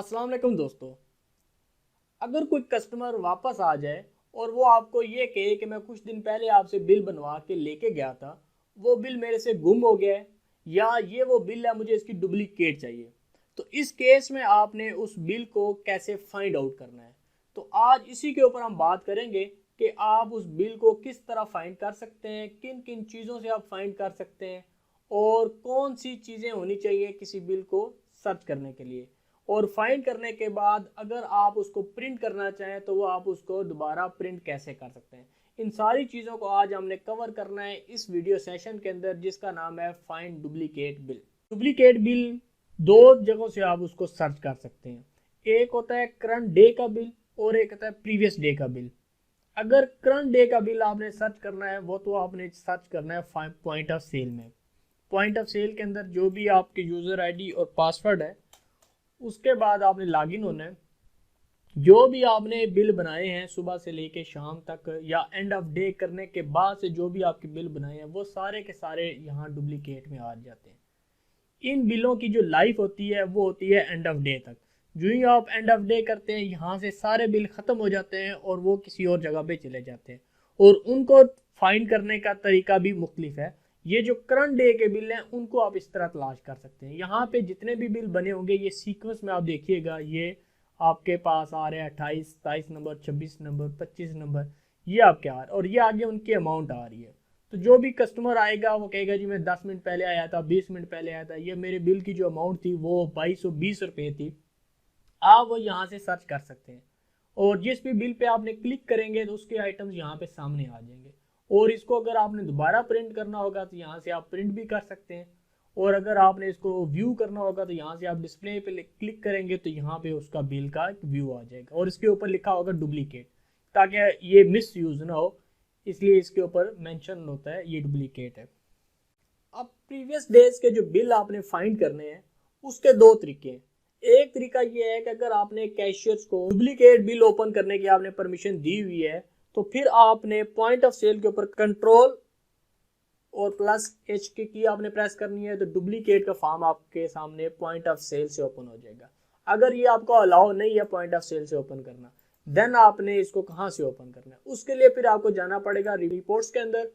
अस्सलाम वालेकुम दोस्तों। अगर कोई कस्टमर वापस आ जाए और वो आपको ये कहे कि मैं कुछ दिन पहले आपसे बिल बनवा के लेके गया था, वो बिल मेरे से गुम हो गया है या ये वो बिल है, मुझे इसकी डुप्लीकेट चाहिए, तो इस केस में आपने उस बिल को कैसे फाइंड आउट करना है। तो आज इसी के ऊपर हम बात करेंगे कि आप उस बिल को किस तरह फाइंड कर सकते हैं, किन किन चीज़ों से आप फाइंड कर सकते हैं और कौन सी चीज़ें होनी चाहिए किसी बिल को सर्च करने के लिए। और फाइंड करने के बाद अगर आप उसको प्रिंट करना चाहें तो वो आप उसको दोबारा प्रिंट कैसे कर सकते हैं। इन सारी चीज़ों को आज हमने कवर करना है इस वीडियो सेशन के अंदर, जिसका नाम है find duplicate bill. Duplicate bill दो जगहों से आप उसको सर्च कर सकते हैं। एक होता है करंट डे का बिल और एक होता है प्रीवियस डे का बिल। अगर करंट डे का बिल आपने सर्च करना है वो तो आपने सर्च करना है पॉइंट ऑफ सेल में। पॉइंट ऑफ सेल के अंदर जो भी आपके यूज़र आईडी और पासवर्ड है, उसके बाद आपने लॉगिन होना है। जो भी आपने बिल बनाए हैं सुबह से लेके शाम तक या एंड ऑफ डे करने के बाद से जो भी आपके बिल बनाए हैं वो सारे के सारे यहाँ डुप्लीकेट में आ जाते हैं। इन बिलों की जो लाइफ होती है वो होती है एंड ऑफ डे तक। जो ही आप एंड ऑफ डे करते हैं यहाँ से सारे बिल ख़त्म हो जाते हैं और वो किसी और जगह पे चले जाते हैं और उनको फाइंड करने का तरीका भी मुख्तलिफ है। ये जो करंट डे के बिल हैं उनको आप इस तरह तलाश कर सकते हैं। यहाँ पे जितने भी बिल बने होंगे ये सीक्वेंस में आप देखिएगा, ये आपके पास आ रहे हैं 28, 27 नंबर, 26 नंबर, 25 नंबर, ये आपके आ रहे हैं और ये आगे उनकी अमाउंट आ रही है। तो जो भी कस्टमर आएगा वो कहेगा जी मैं 10 मिनट पहले आया था, 20 मिनट पहले आया था, ये मेरे बिल की जो अमाउंट थी वो 2220 रुपये थी। आप वो यहाँ से सर्च कर सकते हैं और जिस भी बिल पे आपने क्लिक करेंगे तो उसके आइटम्स यहाँ पे सामने आ जाएंगे। और इसको अगर आपने दोबारा प्रिंट करना होगा तो यहाँ से आप प्रिंट भी कर सकते हैं और अगर आपने इसको व्यू करना होगा तो यहाँ से आप डिस्प्ले पे क्लिक करेंगे तो यहाँ पे उसका बिल का एक व्यू आ जाएगा और इसके ऊपर लिखा होगा डुप्लीकेट, ताकि ये मिस यूज़ ना हो, इसलिए इसके ऊपर मेंशन होता है ये डुप्लीकेट है। अब प्रीवियस डेज के जो बिल आपने फाइंड करने हैं उसके दो तरीके हैं। एक तरीका ये है कि अगर आपने कैशियर्स को डुप्लीकेट बिल ओपन करने की आपने परमिशन दी हुई है तो फिर आपने पॉइंट ऑफ सेल के ऊपर कंट्रोल और प्लस एच की आपने प्रेस करनी है तो डुप्लीकेट का फॉर्म आपके सामने पॉइंट ऑफ सेल से ओपन हो जाएगा। अगर ये आपको अलाउ नहीं है पॉइंट ऑफ सेल से ओपन करना, देन आपने इसको कहाँ से ओपन करना है, उसके लिए फिर आपको जाना पड़ेगा रिपोर्ट्स के अंदर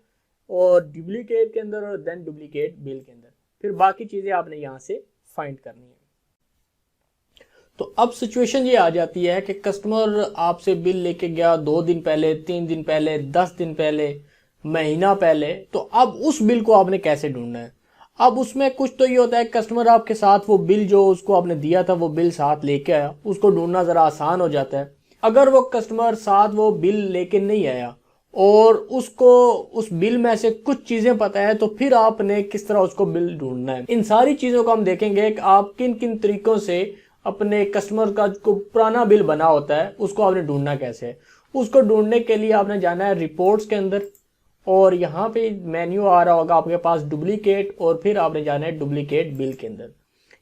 और डुप्लीकेट के अंदर और देन डुप्लीकेट बिल के अंदर। फिर बाकी चीज़ें आपने यहाँ से फाइंड करनी है। तो अब सिचुएशन ये आ जाती है कि कस्टमर आपसे बिल लेके गया 2 दिन पहले, 3 दिन पहले, 10 दिन पहले, महीना पहले, तो अब उस बिल को आपने कैसे ढूंढना है। अब उसमें कुछ तो ये होता है कस्टमर आपके साथ वो बिल जो उसको आपने दिया था वो बिल साथ लेके आया, उसको ढूंढना ज़रा आसान हो जाता है। अगर वो कस्टमर साथ वो बिल लेके नहीं आया और उसको उस बिल में से कुछ चीज़ें पता है तो फिर आपने किस तरह उसको बिल ढूंढना है। इन सारी चीज़ों को हम देखेंगे कि आप किन किन तरीक़ों से अपने कस्टमर का जो पुराना बिल बना होता है उसको आपने ढूंढना कैसे है। उसको ढूंढने के लिए आपने जाना है रिपोर्ट्स के अंदर और यहाँ पे मेन्यू आ रहा होगा आपके पास डुप्लीकेट और फिर आपने जाना है डुप्लीकेट बिल के अंदर।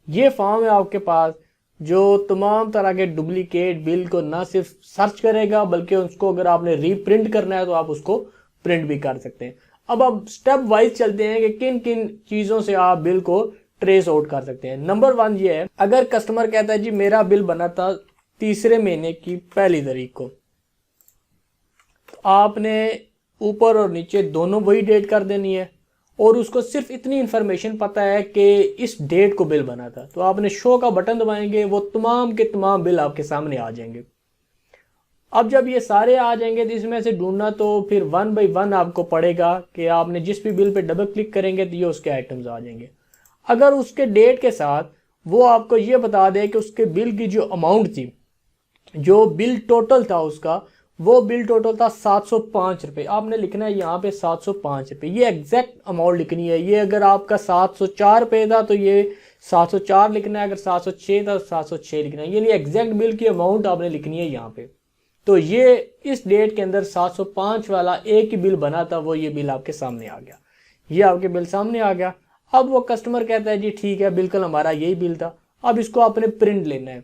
ये फॉर्म है आपके पास जो तमाम तरह के डुप्लीकेट बिल को ना सिर्फ सर्च करेगा बल्कि उसको अगर आपने रीप्रिंट करना है तो आप उसको प्रिंट भी कर सकते हैं। अब स्टेप वाइज चलते हैं कि किन किन चीज़ों से आप बिल को ट्रेस आउट कर सकते हैं। नंबर 1 ये है, अगर कस्टमर कहता है जी मेरा बिल बना था 3 महीने की 1 तारीख को, तो आपने ऊपर और नीचे दोनों वही डेट कर देनी है और उसको सिर्फ इतनी इंफॉर्मेशन पता है कि इस डेट को बिल बना था, तो आपने शो का बटन दबाएंगे वो तमाम के तमाम बिल आपके सामने आ जाएंगे। अब जब ये सारे आ जाएंगे तो इसमें से ढूंढना तो फिर 1 बाय 1 आपको पड़ेगा कि आपने जिस भी बिल पे डबल क्लिक करेंगे तो ये उसके आइटम्स आ जाएंगे। अगर उसके डेट के साथ वो आपको ये बता दे कि उसके बिल की जो अमाउंट थी, जो बिल टोटल था उसका, वो बिल टोटल था 705 रुपये, आपने लिखना है यहाँ पे 705 रुपये, ये एग्जैक्ट अमाउंट लिखनी है। ये अगर आपका 704 रुपये था तो ये 704 लिखना है, अगर 706 था तो 706 लिखना है, यानी एग्जैक्ट बिल की अमाउंट आपने लिखनी है यहाँ पे। तो ये इस डेट के अंदर 705 वाला एक ही बिल बना था, वो ये बिल आपके सामने आ गया, ये आपके बिल सामने आ गया। अब वो कस्टमर कहता है जी ठीक है बिल्कुल हमारा यही बिल था, अब इसको आपने प्रिंट लेना है।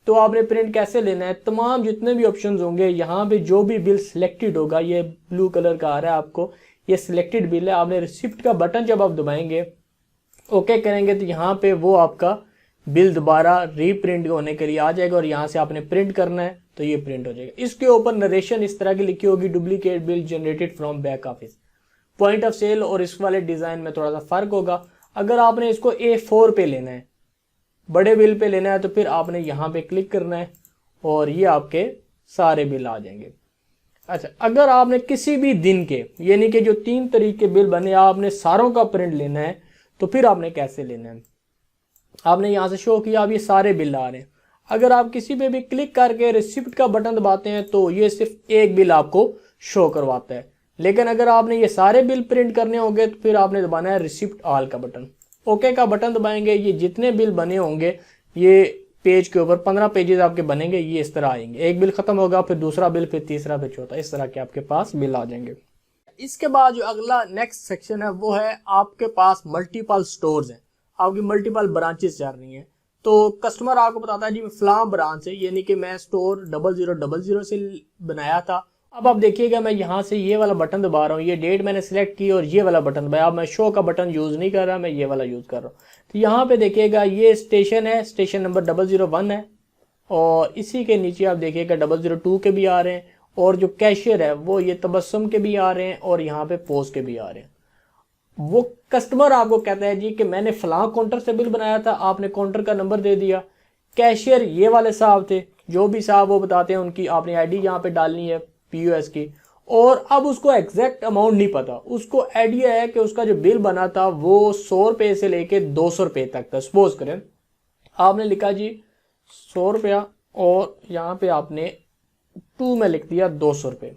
तो आपने प्रिंट कैसे लेना है, तमाम जितने भी ऑप्शंस होंगे यहाँ पे जो भी बिल सिलेक्टेड होगा, ये ब्लू कलर का आ रहा है आपको, ये सिलेक्टेड बिल है। आपने रिसिप्ट का बटन जब आप दबाएंगे ओके करेंगे तो यहाँ पे वो आपका बिल दोबारा रीप्रिंट होने के लिए आ जाएगा और यहाँ से आपने प्रिंट करना है तो ये प्रिंट हो जाएगा। इसके ऊपर नरेशन इस तरह की लिखी होगी, duplicate bill generated from back office. Point of sale और इस वाले डिज़ाइन में थोड़ा सा फर्क होगा। अगर आपने इसको A4 पे लेना है, बड़े बिल पे लेना है, तो फिर आपने यहाँ पे क्लिक करना है और ये आपके सारे बिल आ जाएंगे। अच्छा, अगर आपने किसी भी दिन के यानी कि जो 3 तारीख के बिल बने आपने सारों का प्रिंट लेना है तो फिर आपने कैसे लेना है, आपने यहाँ से शो किया, अब ये सारे बिल आ रहे हैं। अगर आप किसी पे भी क्लिक करके रिसिप्ट का बटन दबाते हैं तो ये सिर्फ एक बिल आपको शो करवाता है, लेकिन अगर आपने ये सारे बिल प्रिंट करने होंगे तो फिर आपने दबाना है रिसिप्ट ऑल का बटन। ओके का बटन दबाएंगे, ये जितने बिल बने होंगे ये पेज के ऊपर 15 पेजेस आपके बनेंगे, ये इस तरह आएंगे। एक बिल खत्म होगा, फिर दूसरा बिल, फिर तीसरा, फिर चौथा, इस तरह के आपके पास बिल आ जाएंगे। इसके बाद जो अगला नेक्स्ट सेक्शन है वो है आपके पास मल्टीपल स्टोर्स हैं, आपकी मल्टीपल ब्रांचेस चल रही हैं। तो कस्टमर आपको बताता है जी फलां ब्रांच है, यानी कि मैं स्टोर 0000 से बनाया था। अब आप देखिएगा मैं यहाँ से ये वाला बटन दबा रहा हूँ, ये डेट मैंने सिलेक्ट की और ये वाला बटन दबाया। अब मैं शो का बटन यूज़ नहीं कर रहा, मैं ये वाला यूज़ कर रहा हूँ। तो यहाँ पे देखिएगा ये स्टेशन है, स्टेशन नंबर 001 है और इसी के नीचे आप देखिएगा 002 के भी आ रहे हैं और जो कैशियर है वो ये तबस्सुम के भी आ रहे हैं और यहाँ पे पोस्ट के भी आ रहे हैं। वो कस्टमर आपको कहता है जी कि मैंने फलां काउंटर से बिल बनाया था, आपने काउंटर का नंबर दे दिया। कैशियर ये वाले साहब थे, जो भी साहब वो बताते हैं उनकी आपने आईडी यहाँ पे डालनी है POS की, और अब उसको एग्जैक्ट अमाउंट नहीं पता, उसको आइडिया है कि उसका जो बिल बना था वो 100 रुपये से लेके 200 रुपये तक था। सपोज करें आपने लिखा जी 100 रुपया और यहाँ पे आपने 2 में लिख दिया 200 रुपये।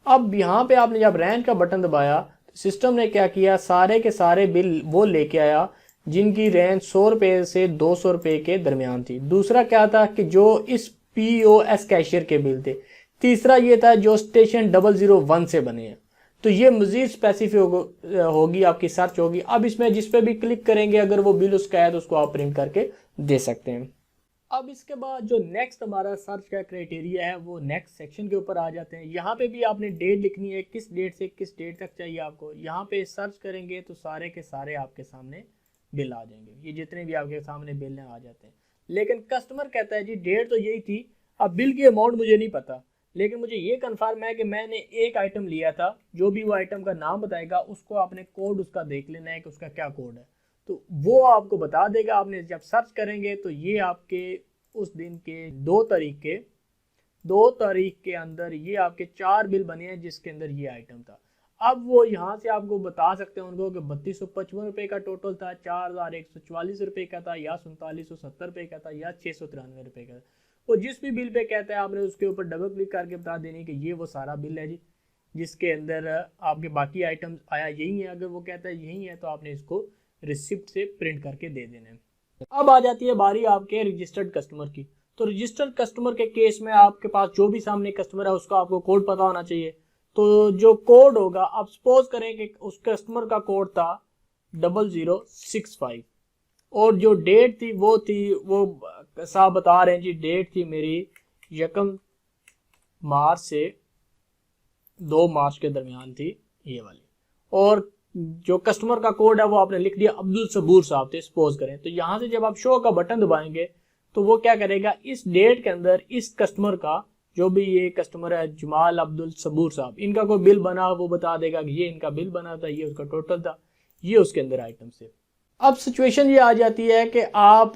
अब यहाँ पे आपने जब रैंक का बटन दबाया सिस्टम ने क्या किया, सारे के सारे बिल वो लेके आया जिनकी रेंज 100 रुपये से 200 रुपये के दरमियान थी। दूसरा क्या था कि जो इस POS कैशियर के बिल थे। तीसरा ये था जो स्टेशन 001 से बने हैं। तो ये मजीद स्पेसिफिक होगी, आपकी सर्च होगी। अब इसमें जिस पे भी क्लिक करेंगे अगर वो बिल उसका है तो उसको आप प्रिंट करके दे सकते हैं। अब इसके बाद जो नेक्स्ट हमारा सर्च का क्राइटेरिया है वो नेक्स्ट सेक्शन के ऊपर आ जाते हैं। यहाँ पे भी आपने डेट लिखनी है, किस डेट से किस डेट तक चाहिए आपको। यहाँ पे सर्च करेंगे तो सारे के सारे आपके सामने बिल आ जाएंगे, ये जितने भी आपके सामने बिल आ जाते हैं। लेकिन कस्टमर कहता है जी डेट तो यही थी, अब बिल की अमाउंट मुझे नहीं पता, लेकिन मुझे ये कन्फर्म है कि मैंने एक आइटम लिया था। जो भी वो आइटम का नाम बताएगा उसको आपने कोड उसका देख लेना है कि उसका क्या कोड है, तो वो आपको बता देगा। आपने जब सर्च करेंगे तो ये आपके उस दिन के 2 तारीख के अंदर ये आपके 4 बिल बने हैं जिसके अंदर ये आइटम था। अब वो यहाँ से आपको बता सकते हैं उनको कि 3255 रुपये का टोटल था, 4144 रुपये का था, या 4770 रुपये का था, या 693 रुपये का था। वो जिस भी बिल पे कहता है आपने उसके ऊपर डबल क्लिक करके बता देनी कि ये वो सारा बिल है जी जिसके अंदर आपके बाकी आइटम आया यही है। अगर वो कहता है यही है तो आपने इसको रिसिप्ट से प्रिंट करके दे देना है। अब आ जाती है बारी आपके रजिस्टर्ड कस्टमर की। तो रजिस्टर्ड कस्टमर के केस में आपके पास जो भी सामने कस्टमर है उसका आपको कोड पता होना चाहिए। तो जो कोड होगा, आप सपोज करें कि उस कस्टमर का कोड था 0065 और जो डेट थी वो साहब बता रहे हैं जी डेट थी मेरी 1 मार्च से 2 मार्च के दरमियान थी ये वाली, और जो कस्टमर का कोड है वो आपने लिख दिया अब्दुल सबूर साहब थे सपोज करें। तो यहाँ से जब आप शो का बटन दबाएंगे तो वो क्या करेगा, इस डेट के अंदर इस कस्टमर का जो भी ये कस्टमर है जमाल अब्दुल सबूर साहब, इनका कोई बिल बना वो बता देगा कि ये इनका बिल बना था, ये उसका टोटल था, ये उसके अंदर आइटम से। अब सिचुएशन ये आ जाती है कि आप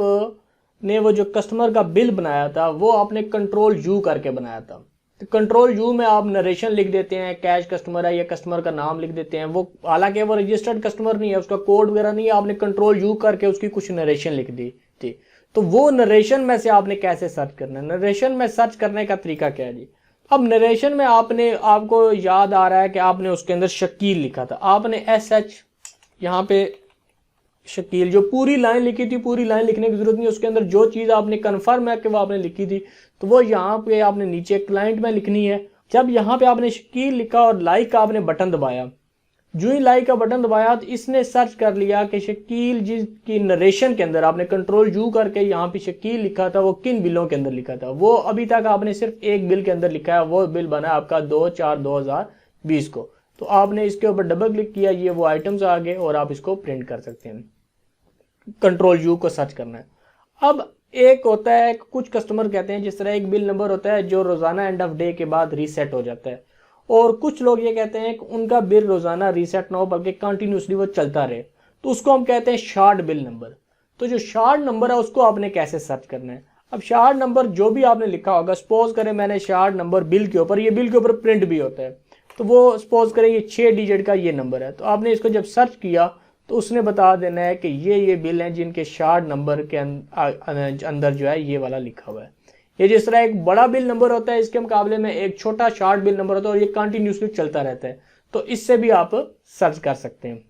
ने वो जो कस्टमर का बिल बनाया था वो आपने Ctrl+U करके बनाया था। तो Ctrl+U में आप नरेशन लिख देते हैं, कैश कस्टमर है या कस्टमर का नाम लिख देते हैं। वो हालांकि वो रजिस्टर्ड कस्टमर नहीं है, उसका कोड वगैरह नहीं है, आपने Ctrl+U करके उसकी कुछ नरेशन लिख दी थी। तो वो नरेशन में से आपने कैसे सर्च करना है, नरेशन में सर्च करने का तरीका क्या है जी। अब नरेशन में आपको याद आ रहा है कि आपने उसके अंदर शकील लिखा था, आपने SH यहाँ पे शकील जो पूरी लाइन लिखी थी, पूरी लाइन लिखने की जरूरत नहीं, उसके अंदर जो चीज़ आपने कन्फर्म है कि वो आपने लिखी थी तो वो यहाँ पे आपने नीचे क्लाइंट में लिखनी है। जब यहाँ पे आपने शकील लिखा और लाइक का आपने बटन दबाया, जो ही लाइक का बटन दबाया तो इसने सर्च कर लिया कि शकील जिसकी नरेशन के अंदर आपने Ctrl+U करके यहाँ पे शकील लिखा था वो किन बिलों के अंदर लिखा था। वो अभी तक आपने सिर्फ एक बिल के अंदर लिखा है, वो बिल बना आपका 2/4/2020 को। तो आपने इसके ऊपर डबल क्लिक किया, ये वो आइटम्स आ गए और आप इसको प्रिंट कर सकते हैं। Ctrl+U को सर्च करना है। अब एक होता है, कुछ कस्टमर कहते हैं जिस तरह एक बिल नंबर होता है जो रोजाना एंड ऑफ डे के बाद रीसेट हो जाता है, और कुछ लोग ये कहते हैं कि उनका बिल रोजाना रीसेट ना हो बल्कि कंटिन्यूसली वो चलता रहे, तो उसको हम कहते हैं शार्ट बिल नंबर। तो जो शार्ट नंबर है उसको आपने कैसे सर्च करना है? अब शार्ट नंबर जो भी आपने लिखा होगा, सपोज करें मैंने शार्ट नंबर बिल के ऊपर, ये बिल के ऊपर प्रिंट भी होता है, तो वो सपोज करें ये 6 डिजिट का ये नंबर है, तो आपने इसको जब सर्च किया तो उसने बता देना है कि ये बिल हैं जिनके शार्ट नंबर के अंदर जो है ये वाला लिखा हुआ है। ये जिस तरह एक बड़ा बिल नंबर होता है इसके मुकाबले में एक छोटा शार्ट बिल नंबर होता है और ये कंटिन्यूसली चलता रहता है, तो इससे भी आप सर्च कर सकते हैं।